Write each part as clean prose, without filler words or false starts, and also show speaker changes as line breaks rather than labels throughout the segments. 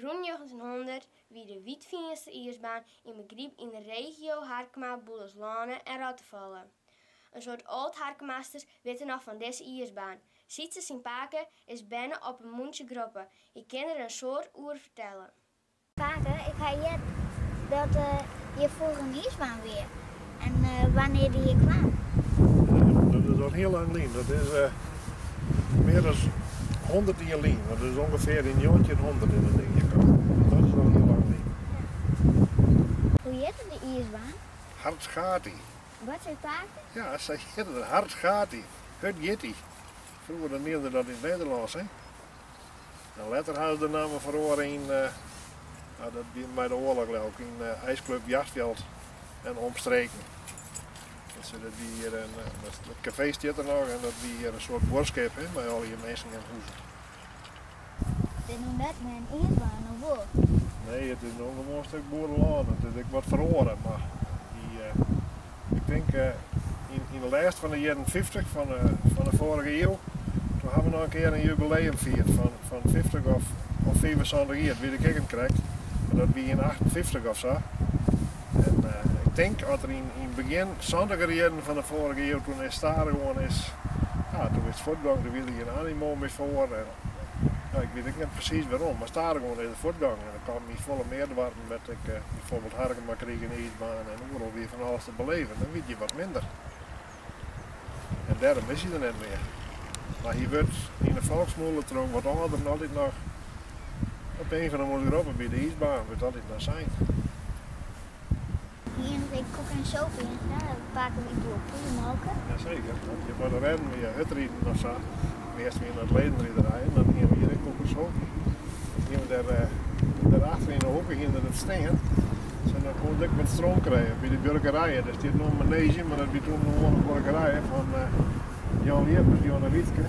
Rond 1900 wie de wijdfienste ijsbaan in begrip in de regio Harkema, Boeleslane en Rottevallen. Een soort oud-Harkemasters weten nog van deze ijsbaan. Ziet ze zien paken is binnen op een mondje groppen. Je kan er een soort oer vertellen.
Paken, ik ga je dat je voor een ijsbaan weer. En wanneer die hier kwam.
Dat is al heel lang geleden. Dat is meer dan 100 jaar geleden. Dat is ongeveer in 1900 in het ding gekomen. Dat is al heel lang geleden.
Hoe heette de ijsbaan?
Hartgati.
Wat zei Paken?
Ja, ze heette het Hartgati. Het Gitti. Vroeger noemden dat in het Nederlands. Hè? En later hadden ze de namen verloren in, dat bij de oorlog ook, in IJsclub Jasveld en omstreken. Dus dat wie hier het café staat er nog en dat wie hier een soort borskip bij al je mensen in hoeven.
Dit noemt dat met een ijsbaan of wat?
Nee, het is nog gewoon een stuk boerenland. Het is wat verloren, maar ik denk in de lijst van de jaren 50 van de vorige eeuw, toen hebben we nog een keer een jubileum vierd van 50 of 75 jaar, wie de kikken krijgt. Dat wie in 58 of zo. En ik denk dat er in het begin, 70 jaren van de vorige eeuw, toen is daar gewoon is, toen is het voortgang, er wilde geen animo meer voor. En, ik weet niet precies waarom, maar daar gewoon in de voortgang. En dan kwam ik volle meerwaarden met bijvoorbeeld Harkema kreeg een ijsbaan en overal weer van alles te beleven. Dan weet je wat minder. En daarom is hij er net meer. Maar hier wordt in de volksmolen wat ouder altijd nog op een van de mooie groepen bij de ijsbaan wordt altijd nog zijn.
Hier in koek en soep in, Paken we door poelen maken.
Jazeker, want je moet rennen weer uitrieden of zo. Eerst weer naar het ledenriederij en dan gaan we hier in koek en soep. Dan gaan we daarachter in de hoek in het steen. En dan kon ik met stroom krijgen bij de burgerijen. Dus dit nog manege, maar dat was toen nog een burgerij van Jan Liepers, Jan Wietke.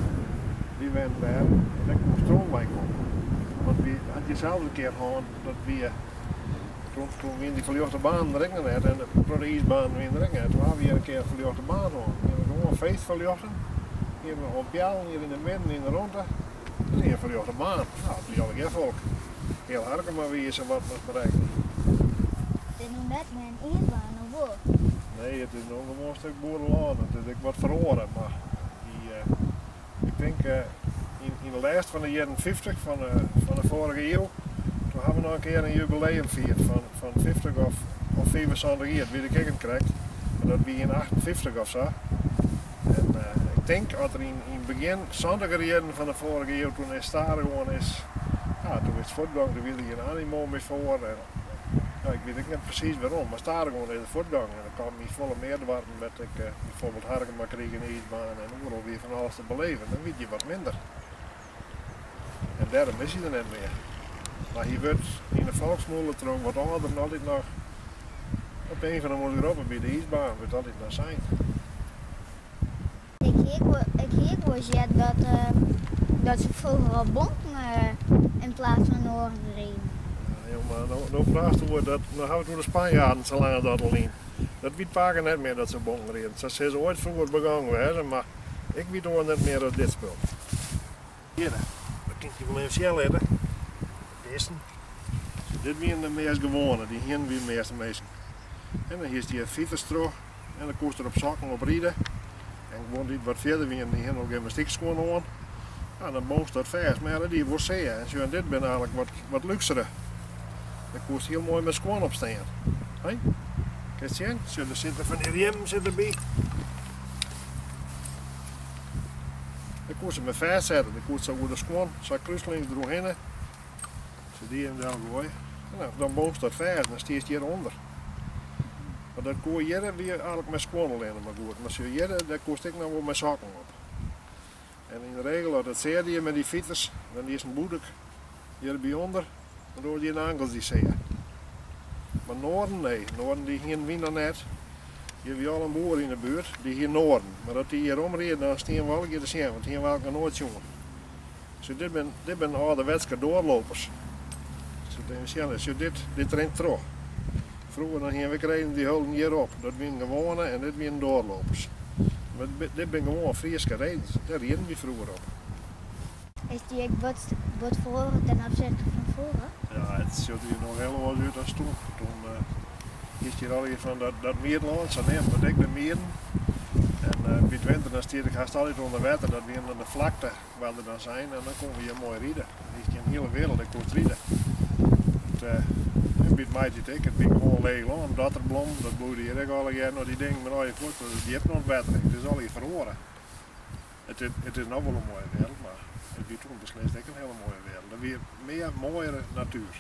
Die waren daar en daar kon stroom bij komen. Want we had je zelf een keer gewoon dat we toen we in die verlichte baan erin net en door de ijsbaan weer erin net, toen hadden we hier een keer een verlichte baan gewoon. We hebben gewoon een feest verlichten. Hier op Jal, hier in de midden, in de ronde. Dat is hier een verlichte baan. Nou, dat is al geen volk. Heel hard maar wie is er wat moet bereiken.
Dit noemt dat met een ijsbaan of wat?
Nee, het is nog gewoon een stuk boerenland. Het is wat verloren, maar ik denk in de lijst van de jaren 50 van de vorige eeuw, toen hebben we nog een keer een jubileum vierd van 50 of 75 jaar, wie de kikken krijgt. Dat wie in 58 of zo. En ik denk dat er in het begin, 70 jaren van de vorige eeuw, toen is daar gewoon is, toen is het voortgang, er wilde geen animo meer voor. En, ik weet niet precies waarom, maar daar gewoon in de voortgang. En dan kwam ik volle meerwaarden met bijvoorbeeld Harkema kreeg een ijsbaan en overal weer van alles te beleven. Dan weet je wat minder. En daarom is hij er net meer. Maar hier wordt in de volksmolen wat ouder altijd nog op een van de mooie groepen bij de ijsbaan wordt altijd nog zijn.
Ik heer wel dat ze vroeger al bonken in plaats van Noorden reden.
Ja, maar nou praat we dat, nou hebben we toen de Spanjaarden zo lang dat al in. Dat weet Paken net meer dat ze bonken reden. Dat is ooit vroeger begonnen werden, maar ik weet ook net meer dat dit speelt. Hier, dat kent je wel even snel hebben. Deze. Dit zijn de meest gewone, die hier wie de meeste mensen. En dan is die fietsenstro en dan kost er op zakken op rijden. En gewoon die wat verder weer die hier nog gymnastiekskoen aan. Ja, dan boomst dat vast, maar die wordt zeer. En zo dit ben eigenlijk wat luxere. Dan kost heel mooi met schoon op staan. Hey? Kijk je zien? Er zitten van die riem erbij. Dan kost ze met vast zetten. Dan kost ze over de schoon, zo kruislings eromheen. Zo die hem daar gooien. Nou, dan boomst dat vast, dan stiert je hieronder. Maar dat kon je weer eigenlijk met schoon alleen maar goed. Maar zo hier, daar kost ik nou wel met zakken op. En in de regel, dat zie je met die fietsers, dan is een boedek hier bijonder, dan door die angels die zie je. Maar Noorden, nee, Noorden die hier winnen net. Hier hebben we al een boer in de buurt, die hier Noorden. Maar dat die hier omrijden, dan staan we wel een keer te zien, want hier wil ik nooit jongen. Dus dit zijn ouderwetse doorlopers. Dus dit rent terug. Vroeger dan gingen we krijgen die hulden hierop. Dat zijn gewone en dit zijn doorlopers. Maar dit zijn gewoon Friese rijders. Daar reden we vroeger op.
Is die wat verhoren ten opzichte van vroeger?
Ja, het ziet hier nog heel anders uit als toen. Toen is hier al van dat Meerland, zo neemt wat ik de Mieren. En bij het winter dan stier ik haast altijd onder water, dat we aan de vlakte waar we dan zijn en dan komen we hier mooi rieden. Hier is een hele wereld, ik kon rieden. En bij het meidje ik, het ben gewoon leeg land, datterblom, dat bloeide hier ook al jaar, nou die dingen met al je voet, die heeft nog water, het is al hier verloren. Het is nog wel een mooie wereld, maar het is toen beslist ik een hele mooie wereld. Er weer meer mooiere natuur.